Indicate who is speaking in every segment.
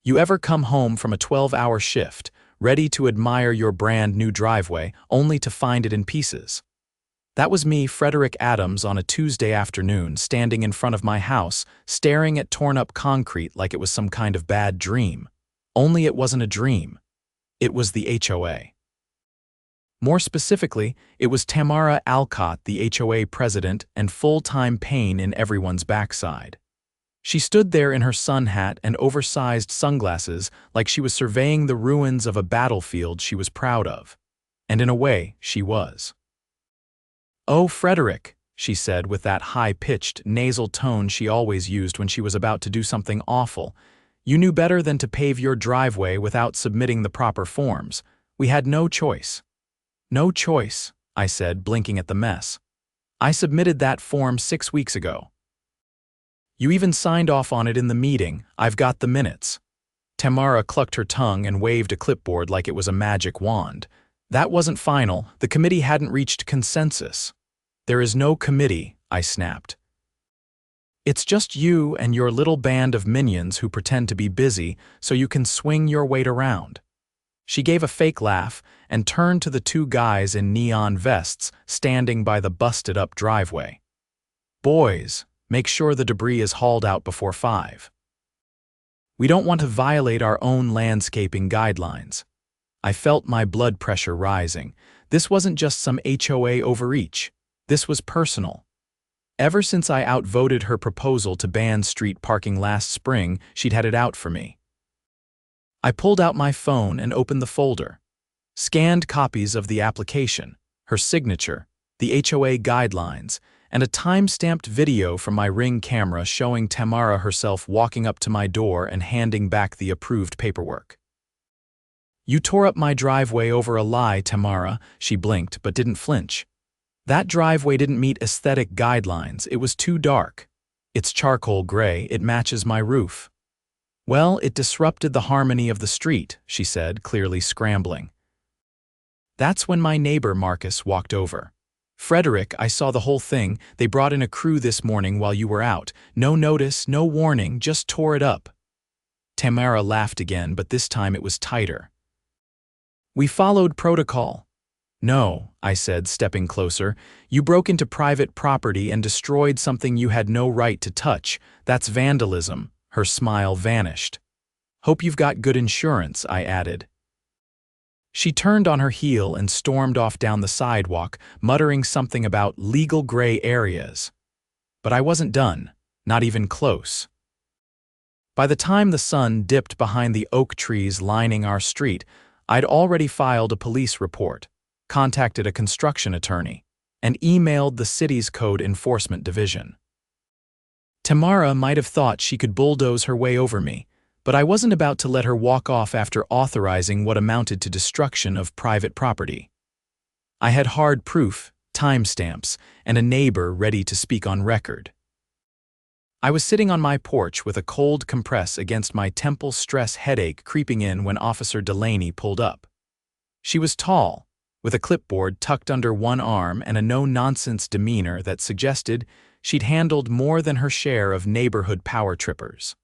Speaker 1: You ever come home from a 12-hour shift, ready to admire your brand new driveway, only to find it in pieces? That was me, Frederick Adams, on a Tuesday afternoon, standing in front of my house, staring at torn-up concrete like it was some kind of bad dream. Only it wasn't a dream. It was the HOA. More specifically, it was Tamara Alcott, the HOA president and full-time pain in everyone's backside. She stood there in her sun hat and oversized sunglasses like she was surveying the ruins of a battlefield she was proud of. And in a way, she was. "Oh, Frederick," she said with that high-pitched, nasal tone she always used when she was about to do something awful. "You knew better than to pave your driveway without submitting the proper forms. We had no choice." "No choice," I said, blinking at the mess. "I submitted that form 6 weeks ago. You even signed off on it in the meeting. I've got the minutes." Tamara clucked her tongue and waved a clipboard like it was a magic wand. "That wasn't final. The committee hadn't reached consensus." "There is no committee," I snapped. "It's just you and your little band of minions who pretend to be busy so you can swing your weight around." She gave a fake laugh and turned to the two guys in neon vests standing by the busted-up driveway. "Boys, make sure the debris is hauled out before 5. We don't want to violate our own landscaping guidelines." I felt my blood pressure rising. This wasn't just some HOA overreach. This was personal. Ever since I outvoted her proposal to ban street parking last spring, she'd had it out for me. I pulled out my phone and opened the folder. Scanned copies of the application, her signature, the HOA guidelines, and a time-stamped video from my Ring camera showing Tamara herself walking up to my door and handing back the approved paperwork. "You tore up my driveway over a lie, Tamara," she blinked but didn't flinch. "That driveway didn't meet aesthetic guidelines. It was too dark. It's charcoal gray. It matches my roof." "Well, it disrupted the harmony of the street," she said, clearly scrambling. That's when my neighbor Marcus walked over. "Frederick, I saw the whole thing. They brought in a crew this morning while you were out. No notice, no warning, just tore it up." Tamara laughed again, but this time it was tighter. "We followed protocol." "No," I said, stepping closer. "You broke into private property and destroyed something you had no right to touch. That's vandalism." Her smile vanished. "Hope you've got good insurance," I added. She turned on her heel and stormed off down the sidewalk, muttering something about legal gray areas. But I wasn't done, not even close. By the time the sun dipped behind the oak trees lining our street, I'd already filed a police report, contacted a construction attorney, and emailed the city's code enforcement division. Tamara might have thought she could bulldoze her way over me, but I wasn't about to let her walk off after authorizing what amounted to destruction of private property. I had hard proof, timestamps, and a neighbor ready to speak on record. I was sitting on my porch with a cold compress against my temple stress headache creeping in when Officer Delaney pulled up. She was tall, with a clipboard tucked under one arm and a no-nonsense demeanor that suggested she'd handled more than her share of neighborhood power trippers.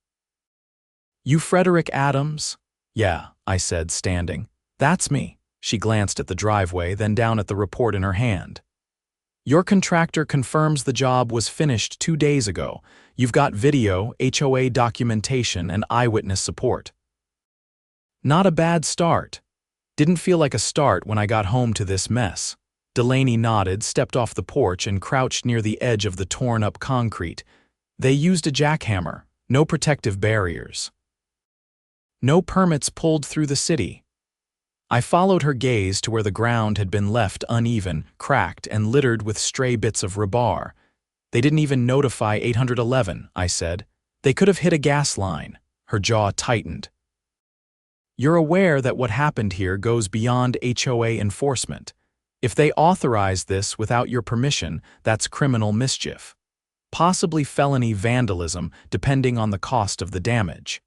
Speaker 1: "You Frederick Adams?" "Yeah," I said, standing. "That's me." She glanced at the driveway, then down at the report in her hand. "Your contractor confirms the job was finished 2 days ago. You've got video, HOA documentation, and eyewitness support." "Not a bad start." "Didn't feel like a start when I got home to this mess." Delaney nodded, stepped off the porch, and crouched near the edge of the torn-up concrete. "They used a jackhammer, no protective barriers. No permits pulled through the city." I followed her gaze to where the ground had been left uneven, cracked, and littered with stray bits of rebar. "They didn't even notify 811, I said. "They could have hit a gas line." Her jaw tightened. "You're aware that what happened here goes beyond HOA enforcement. If they authorized this without your permission, that's criminal mischief. Possibly felony vandalism, depending on the cost of the damage.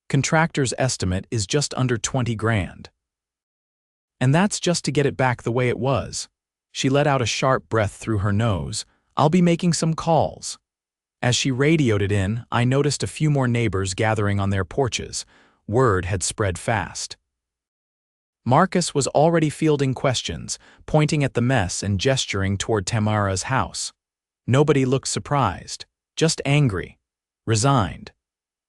Speaker 1: Contractor's estimate is just under 20 grand. And that's just to get it back the way it was." She let out a sharp breath through her nose. "I'll be making some calls." As she radioed it in, I noticed a few more neighbors gathering on their porches. Word had spread fast. Marcus was already fielding questions, pointing at the mess and gesturing toward Tamara's house. Nobody looked surprised, just angry, resigned.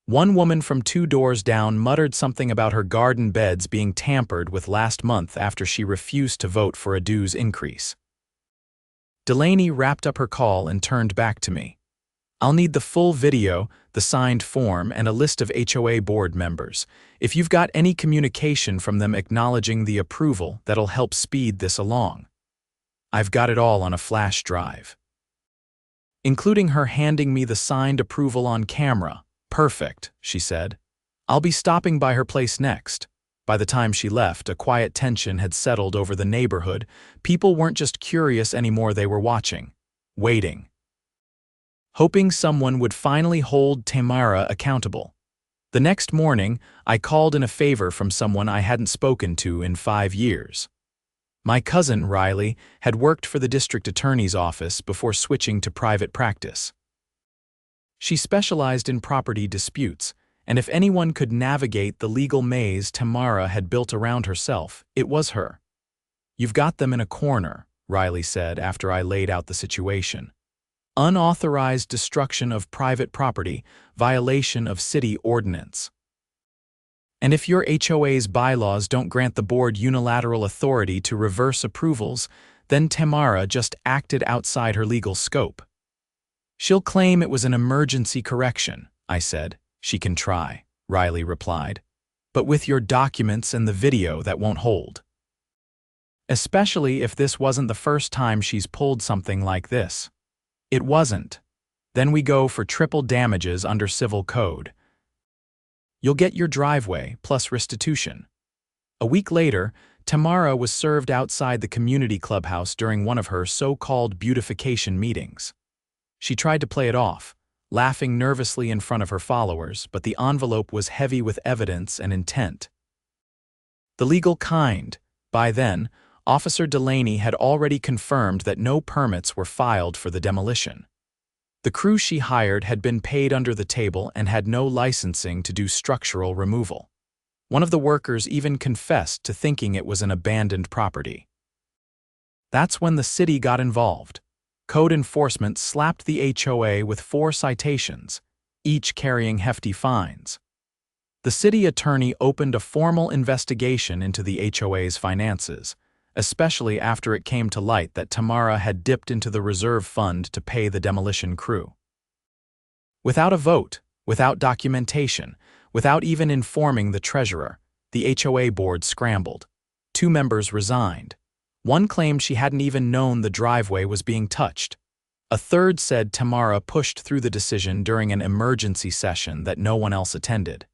Speaker 1: One woman from 2 doors down muttered something about her garden beds being tampered with last month after she refused to vote for a dues increase. Delaney wrapped up her call and turned back to me. "I'll need the full video, the signed form, and a list of HOA board members. If you've got any communication from them acknowledging the approval, that'll help speed this along." I've got it all on a flash drive. Including her handing me the signed approval on camera. "Perfect," she said. "I'll be stopping by her place next." By the time she left, a quiet tension had settled over the neighborhood. People weren't just curious anymore, they were watching, waiting, hoping someone would finally hold Tamara accountable. The next morning, I called in a favor from someone I hadn't spoken to in 5 years. My cousin, Riley, had worked for the district attorney's office before switching to private practice. She specialized in property disputes, and if anyone could navigate the legal maze Tamara had built around herself, it was her. "You've got them in a corner," Riley said after I laid out the situation. "Unauthorized destruction of private property, violation of city ordinance. And if your HOA's bylaws don't grant the board unilateral authority to reverse approvals, then Tamara just acted outside her legal scope." "She'll claim it was an emergency correction," I said. "She can try," Riley replied. "But with your documents and the video, that won't hold. Especially if this wasn't the first time she's pulled something like this." It wasn't. Then we go for triple damages under civil code. "You'll get your driveway plus restitution." A week later, Tamara was served outside the community clubhouse during one of her so-called beautification meetings. She tried to play it off, laughing nervously in front of her followers, but the envelope was heavy with evidence and intent. The legal kind. By then, Officer Delaney had already confirmed that no permits were filed for the demolition. The crew she hired had been paid under the table and had no licensing to do structural removal. One of the workers even confessed to thinking it was an abandoned property. That's when the city got involved. Code enforcement slapped the HOA with 4 citations, each carrying hefty fines. The city attorney opened a formal investigation into the HOA's finances, especially after it came to light that Tamara had dipped into the reserve fund to pay the demolition crew. Without a vote, without documentation, without even informing the treasurer, the HOA board scrambled. 2 members resigned. One claimed she hadn't even known the driveway was being touched. A third said Tamara pushed through the decision during an emergency session that no one else attended.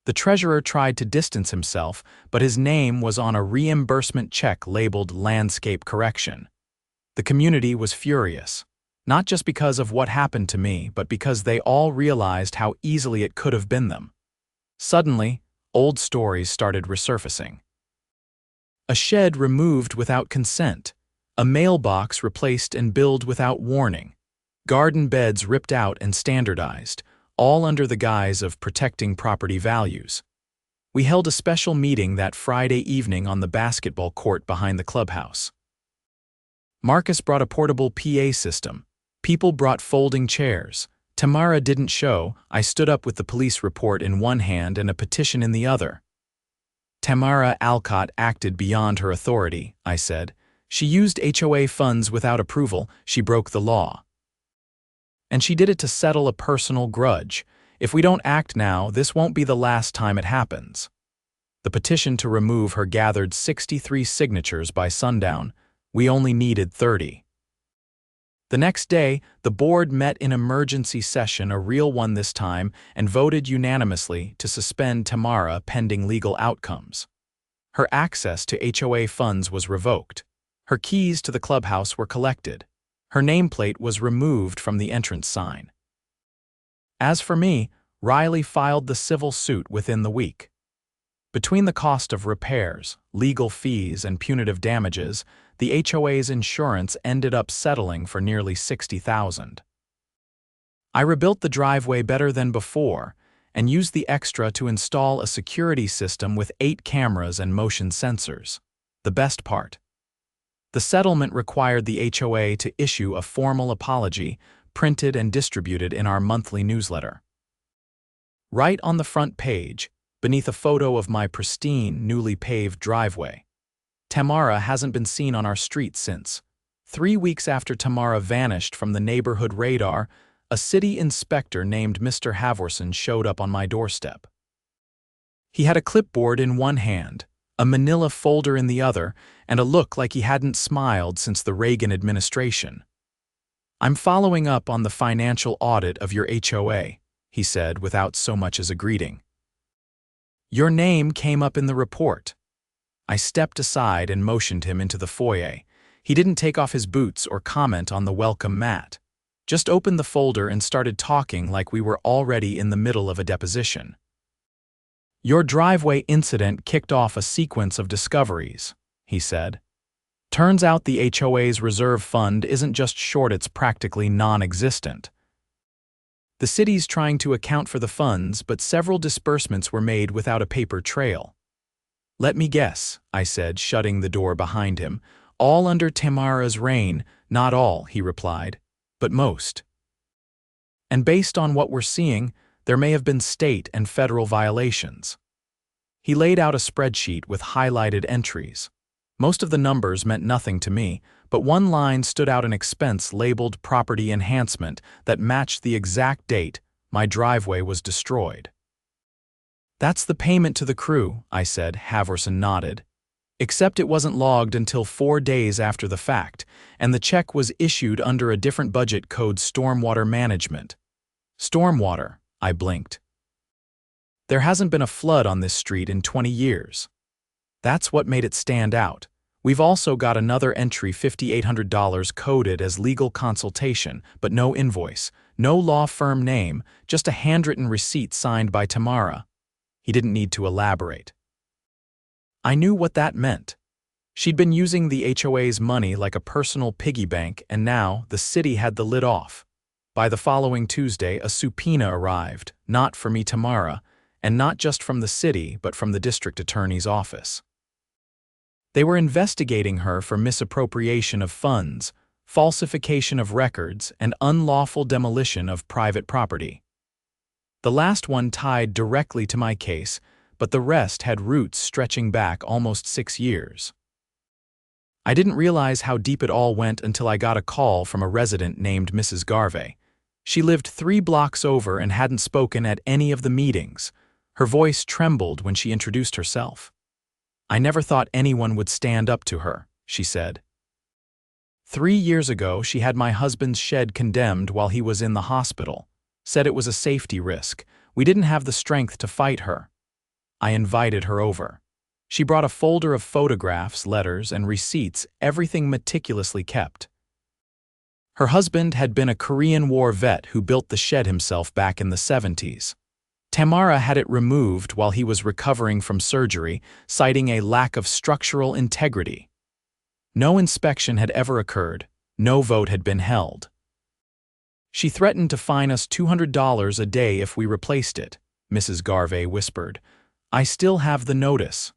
Speaker 1: The treasurer tried to distance himself, but his name was on a reimbursement check labeled landscape correction. The community was furious, not just because of what happened to me, but because they all realized how easily it could have been them. Suddenly, old stories started resurfacing. A shed removed without consent, a mailbox replaced and billed without warning, garden beds ripped out and standardized, all under the guise of protecting property values. We held a special meeting that Friday evening on the basketball court behind the clubhouse. Marcus brought a portable PA system. People brought folding chairs. Tamara didn't show. I stood up with the police report in one hand and a petition in the other. "Tamara Alcott acted beyond her authority," I said. "She used HOA funds without approval. She broke the law. And she did it to settle a personal grudge. If we don't act now, this won't be the last time it happens." The petition to remove her gathered 63 signatures by sundown. We only needed 30. The next day, the board met in emergency session, a real one this time, and voted unanimously to suspend Tamara pending legal outcomes. Her access to HOA funds was revoked. Her keys to the clubhouse were collected. Her nameplate was removed from the entrance sign. As for me, Riley filed the civil suit within the week. Between the cost of repairs, legal fees, and punitive damages, the HOA's insurance ended up settling for nearly $60,000. I rebuilt the driveway better than before, and used the extra to install a security system with 8 cameras and motion sensors. The best part: the settlement required the HOA to issue a formal apology, printed and distributed in our monthly newsletter. Right on the front page, beneath a photo of my pristine, newly paved driveway. Tamara hasn't been seen on our street since. 3 weeks after Tamara vanished from the neighborhood radar, a city inspector named Mr. Havorson showed up on my doorstep. He had a clipboard in one hand, a manila folder in the other, and a look like he hadn't smiled since the Reagan administration. "I'm following up on the financial audit of your HOA," he said without so much as a greeting. "Your name came up in the report." I stepped aside and motioned him into the foyer. He didn't take off his boots or comment on the welcome mat. Just opened the folder and started talking like we were already in the middle of a deposition. "Your driveway incident kicked off a sequence of discoveries," he said. "Turns out the HOA's reserve fund isn't just short, it's practically non-existent. The city's trying to account for the funds, but several disbursements were made without a paper trail." "Let me guess," I said, shutting the door behind him. "All under Tamara's reign." "Not all," he replied, "but most. And based on what we're seeing, there may have been state and federal violations." He laid out a spreadsheet with highlighted entries. Most of the numbers meant nothing to me, but one line stood out: an expense labeled property enhancement that matched the exact date my driveway was destroyed. "That's the payment to the crew," I said. Havorson nodded. "Except it wasn't logged until 4 days after the fact, and the check was issued under a different budget code: stormwater management." "Stormwater?" I blinked. "There hasn't been a flood on this street in 20 years. That's what made it stand out. We've also got another entry, $5,800 coded as legal consultation, but no invoice, no law firm name, just a handwritten receipt signed by Tamara." He didn't need to elaborate. I knew what that meant. She'd been using the HOA's money like a personal piggy bank, and now the city had the lid off. By the following Tuesday, a subpoena arrived, not for me, Tamara, and not just from the city, but from the district attorney's office. They were investigating her for misappropriation of funds, falsification of records, and unlawful demolition of private property. The last one tied directly to my case, but the rest had roots stretching back almost 6 years. I didn't realize how deep it all went until I got a call from a resident named Mrs. Garvey. She lived 3 blocks over and hadn't spoken at any of the meetings. Her voice trembled when she introduced herself. "I never thought anyone would stand up to her," she said. 3 years ago, she had my husband's shed condemned while he was in the hospital. Said it was a safety risk. We didn't have the strength to fight her. I invited her over. She brought a folder of photographs, letters, and receipts, everything meticulously kept. Her husband had been a Korean War vet who built the shed himself back in the 70s. Tamara had it removed while he was recovering from surgery, citing a lack of structural integrity. No inspection had ever occurred. No vote had been held. She threatened to fine us $200 a day if we replaced it, Mrs. Garvey whispered. "I still have the notice."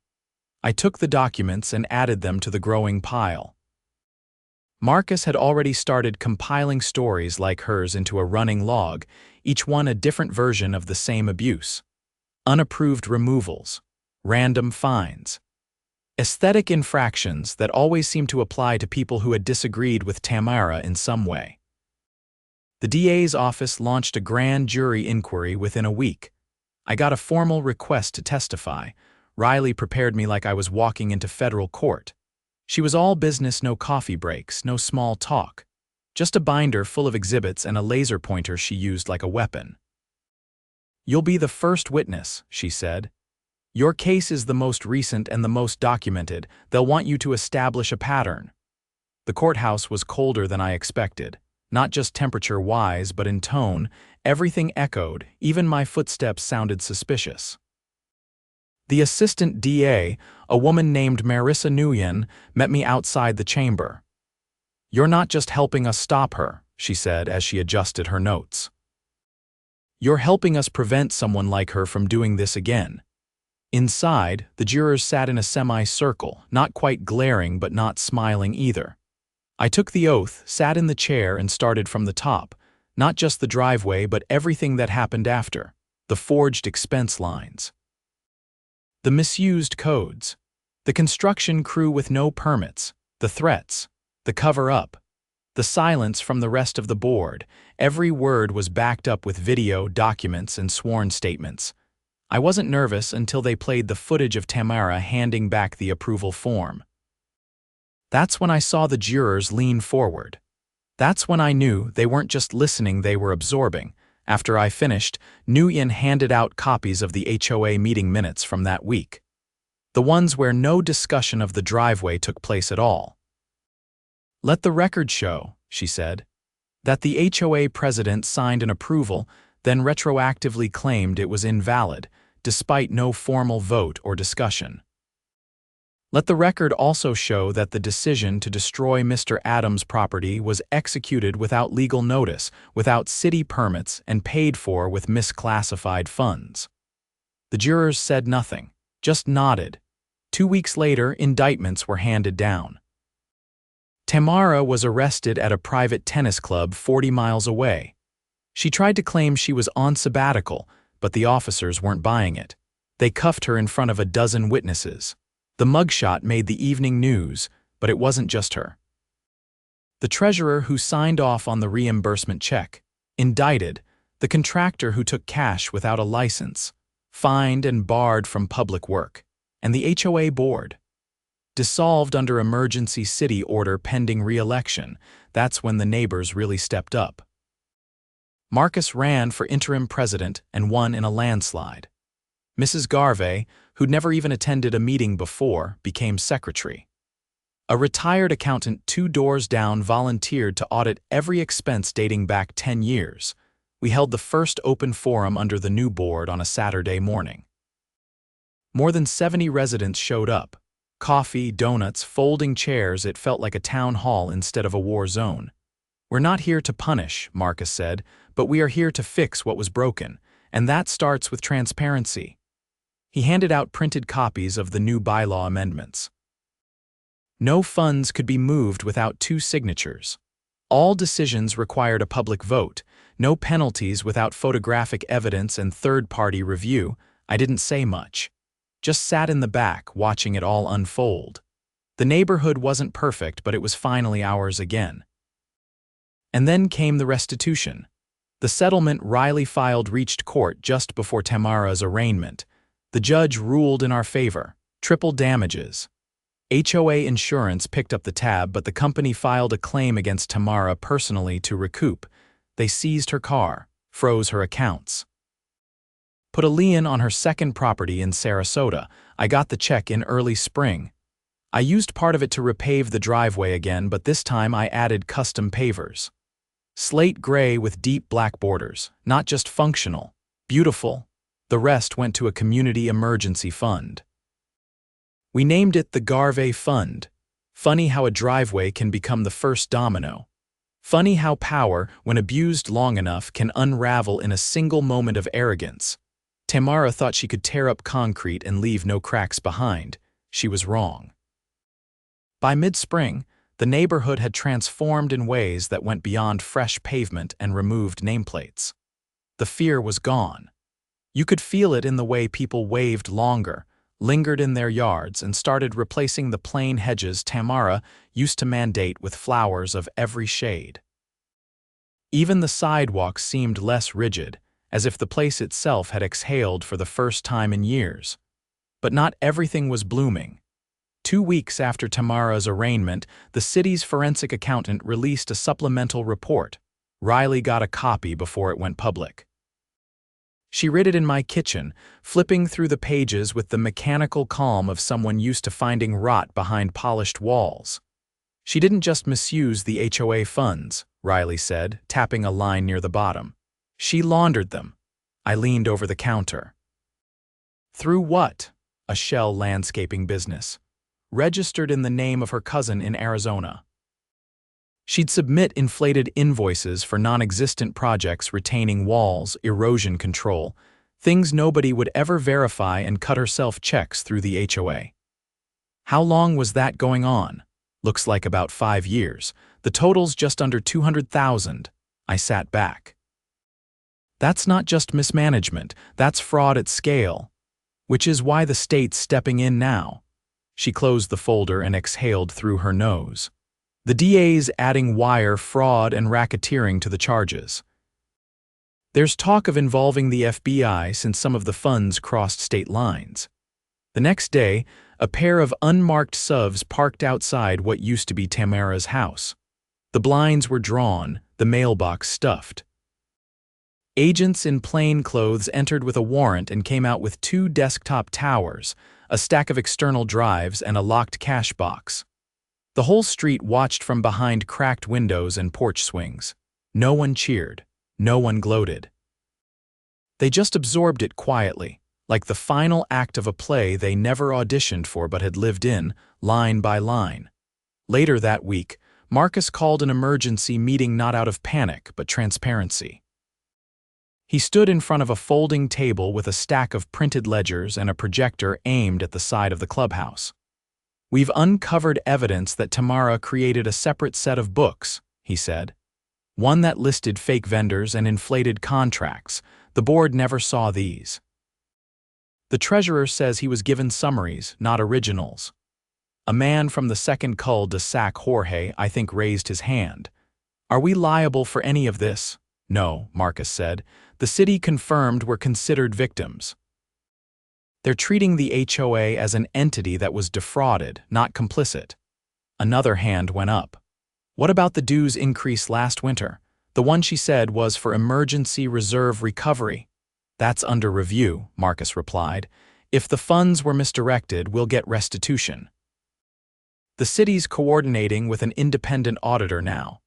Speaker 1: I took the documents and added them to the growing pile. Marcus had already started compiling stories like hers into a running log, each one a different version of the same abuse. Unapproved removals, random fines, aesthetic infractions that always seemed to apply to people who had disagreed with Tamara in some way. The DA's office launched a grand jury inquiry within a week. I got a formal request to testify. Riley prepared me like I was walking into federal court. She was all business, no coffee breaks, no small talk. Just a binder full of exhibits and a laser pointer she used like a weapon. "You'll be the first witness," she said. "Your case is the most recent and the most documented. They'll want you to establish a pattern." The courthouse was colder than I expected. Not just temperature-wise, but in tone. Everything echoed, even my footsteps sounded suspicious. The assistant DA, a woman named Marissa Nguyen, met me outside the chamber. "You're not just helping us stop her," she said as she adjusted her notes. You're helping us prevent someone like her from doing this again." Inside, the jurors sat in a semi-circle, not quite glaring but not smiling either. I took the oath, sat in the chair, and started from the top. Not just the driveway, but everything that happened after. The forged expense lines. The misused codes. The construction crew with no permits. The threats. The cover-up. The silence from the rest of the board. Every word was backed up with video, documents, and sworn statements. I wasn't nervous until they played the footage of Tamara handing back the approval form. That's when I saw the jurors lean forward. That's when I knew they weren't just listening, they were absorbing. After I finished, Nguyen handed out copies of the HOA meeting minutes from that week. The ones where no discussion of the driveway took place at all. "Let the record show," she said, "that the HOA president signed an approval, then retroactively claimed it was invalid, despite no formal vote or discussion. Let the record also show that the decision to destroy Mr. Adams' property was executed without legal notice, without city permits, and paid for with misclassified funds." The jurors said nothing, just nodded. 2 weeks later, indictments were handed down. Tamara was arrested at a private tennis club 40 miles away. She tried to claim she was on sabbatical, but the officers weren't buying it. They cuffed her in front of a dozen witnesses. The mugshot made the evening news, but it wasn't just her. The treasurer who signed off on the reimbursement check, indicted, the contractor who took cash without a license, fined and barred from public work, and the HOA board. Dissolved under emergency city order pending re-election. That's when the neighbors really stepped up. Marcus ran for interim president and won in a landslide. Mrs. Garvey, who'd never even attended a meeting before, became secretary. A retired accountant 2 doors down volunteered to audit every expense dating back 10 years. We held the first open forum under the new board on a Saturday morning. More than 70 residents showed up. Coffee, donuts, folding chairs. It felt like a town hall instead of a war zone. "We're not here to punish," Marcus said, "but we are here to fix what was broken, and that starts with transparency." He handed out printed copies of the new bylaw amendments. No funds could be moved without 2 signatures. All decisions required a public vote. No penalties without photographic evidence and third-party review. I didn't say much. Just sat in the back, watching it all unfold. The neighborhood wasn't perfect, but it was finally ours again. And then came the restitution. The settlement Riley filed reached court just before Tamara's arraignment. The judge ruled in our favor. Triple damages. HOA insurance picked up the tab, but the company filed a claim against Tamara personally to recoup. They seized her car, froze her accounts. Put a lien on her second property in Sarasota. I got the check in early spring. I used part of it to repave the driveway again, but this time I added custom pavers. Slate gray with deep black borders, not just functional, beautiful. The rest went to a community emergency fund. We named it the Garvey Fund. Funny how a driveway can become the first domino. Funny how power, when abused long enough, can unravel in a single moment of arrogance. Tamara thought she could tear up concrete and leave no cracks behind. She was wrong. By mid-spring, the neighborhood had transformed in ways that went beyond fresh pavement and removed nameplates. The fear was gone. You could feel it in the way people waved longer, lingered in their yards, and started replacing the plain hedges Tamara used to mandate with flowers of every shade. Even the sidewalks seemed less rigid, as if the place itself had exhaled for the first time in years. But not everything was blooming. 2 weeks after Tamara's arraignment, the city's forensic accountant released a supplemental report. Riley got a copy before it went public. She read it in my kitchen, flipping through the pages with the mechanical calm of someone used to finding rot behind polished walls. She didn't just misuse the HOA funds, Riley said, tapping a line near the bottom. She laundered them. I leaned over the counter. Through what? A shell landscaping business. Registered in the name of her cousin in Arizona. She'd submit inflated invoices for non-existent projects retaining walls, erosion control, things nobody would ever verify, and cut herself checks through the HOA. How long was that going on? Looks like about 5 years. The total's just under 200,000. I sat back. That's not just mismanagement, that's fraud at scale. Which is why the state's stepping in now. She closed the folder and exhaled through her nose. The DA's adding wire fraud and racketeering to the charges. There's talk of involving the FBI since some of the funds crossed state lines. The next day, a pair of unmarked SUVs parked outside what used to be Tamara's house. The blinds were drawn, the mailbox stuffed. Agents in plain clothes entered with a warrant and came out with 2 desktop towers, a stack of external drives, and a locked cash box. The whole street watched from behind cracked windows and porch swings. No one cheered. No one gloated. They just absorbed it quietly, like the final act of a play they never auditioned for but had lived in, line by line. Later that week, Marcus called an emergency meeting not out of panic but transparency. He stood in front of a folding table with a stack of printed ledgers and a projector aimed at the side of the clubhouse. "We've uncovered evidence that Tamara created a separate set of books," he said. "One that listed fake vendors and inflated contracts. The board never saw these." The treasurer says he was given summaries, not originals. A man from the second cul-de-sac, Jorge, I think, raised his hand. "Are we liable for any of this?" "No," Marcus said. "The city confirmed we're considered victims." They're treating the HOA as an entity that was defrauded, not complicit. Another hand went up. "What about the dues increase last winter? The one she said was for emergency reserve recovery." "That's under review," Marcus replied. "If the funds were misdirected, we'll get restitution." The city's coordinating with an independent auditor now.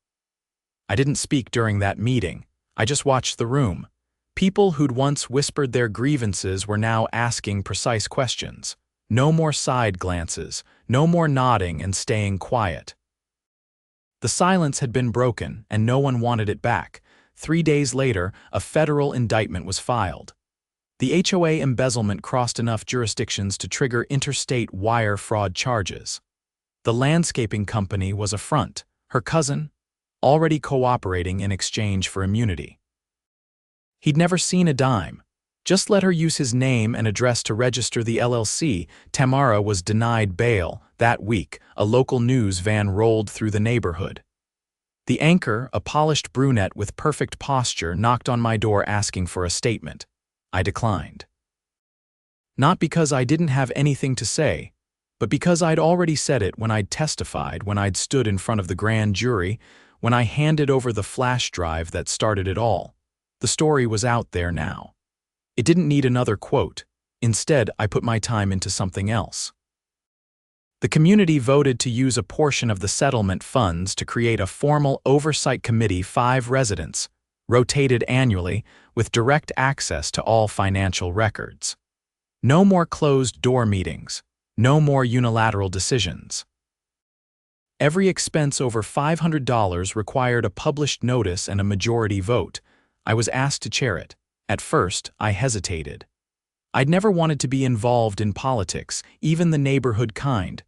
Speaker 1: I didn't speak during that meeting. I just watched the room. People who'd once whispered their grievances were now asking precise questions. No more side glances, no more nodding and staying quiet. The silence had been broken, and no one wanted it back. 3 days later, a federal indictment was filed. The HOA embezzlement crossed enough jurisdictions to trigger interstate wire fraud charges. The landscaping company was a front. Her cousin, already cooperating in exchange for immunity. He'd never seen a dime. Just let her use his name and address to register the LLC. Tamara was denied bail. That week, a local news van rolled through the neighborhood. The anchor, a polished brunette with perfect posture, knocked on my door asking for a statement. I declined. Not because I didn't have anything to say, but because I'd already said it when I'd testified, when I'd stood in front of the grand jury, when I handed over the flash drive that started it all. The story was out there now. It didn't need another quote. Instead, I put my time into something else. The community voted to use a portion of the settlement funds to create a formal oversight committee, 5 residents, rotated annually, with direct access to all financial records. No more closed-door meetings. No more unilateral decisions. Every expense over $500 required a published notice and a majority vote. I was asked to chair it. At first, I hesitated. I'd never wanted to be involved in politics, even the neighborhood kind.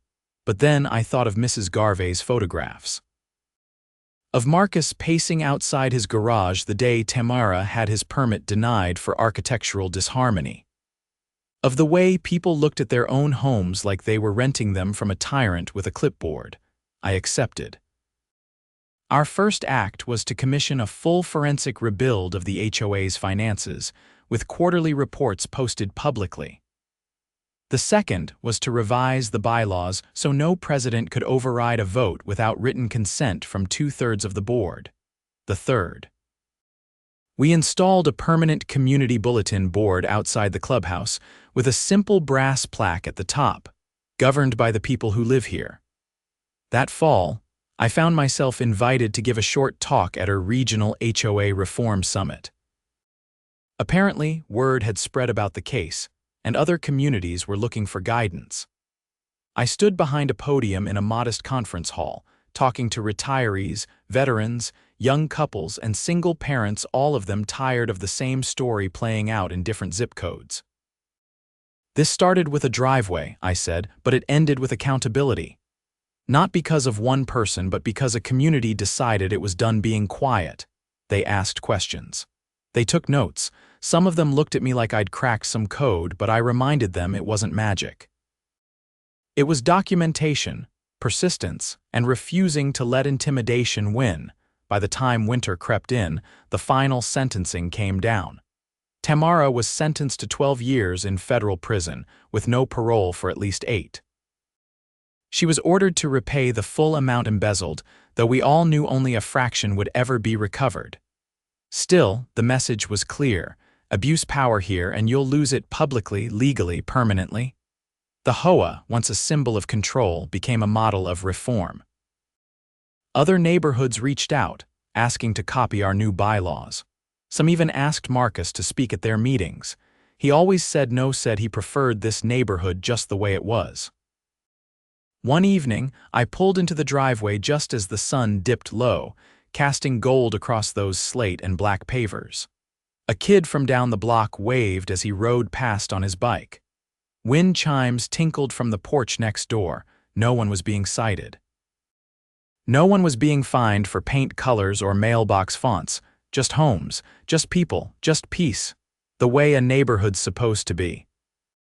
Speaker 1: But then I thought of Mrs. Garvey's photographs. Of Marcus pacing outside his garage the day Tamara had his permit denied for architectural disharmony. Of the way people looked at their own homes like they were renting them from a tyrant with a clipboard. I accepted. Our first act was to commission a full forensic rebuild of the HOA's finances, with quarterly reports posted publicly. The second was to revise the bylaws so no president could override a vote without written consent from 2/3 of the board. The third. We installed a permanent community bulletin board outside the clubhouse with a simple brass plaque at the top, governed by the people who live here. That fall, I found myself invited to give a short talk at a regional HOA reform summit. Apparently, word had spread about the case, and other communities were looking for guidance. I stood behind a podium in a modest conference hall, talking to retirees, veterans, young couples, and single parents, all of them tired of the same story playing out in different zip codes. This started with a driveway, I said, but it ended with accountability. Not because of one person, but because a community decided it was done being quiet. They asked questions. They took notes. Some of them looked at me like I'd cracked some code, but I reminded them it wasn't magic. It was documentation, persistence, and refusing to let intimidation win. By the time winter crept in, the final sentencing came down. Tamara was sentenced to 12 years in federal prison, with no parole for at least 8. She was ordered to repay the full amount embezzled, though we all knew only a fraction would ever be recovered. Still, the message was clear: abuse power here and you'll lose it publicly, legally, permanently. The HOA, once a symbol of control, became a model of reform. Other neighborhoods reached out, asking to copy our new bylaws. Some even asked Marcus to speak at their meetings. He always said no, said he preferred this neighborhood just the way it was. One evening, I pulled into the driveway just as the sun dipped low, casting gold across those slate and black pavers. A kid from down the block waved as he rode past on his bike. Wind chimes tinkled from the porch next door. No one was being cited. No one was being fined for paint colors or mailbox fonts. Just homes, just people, just peace. The way a neighborhood's supposed to be.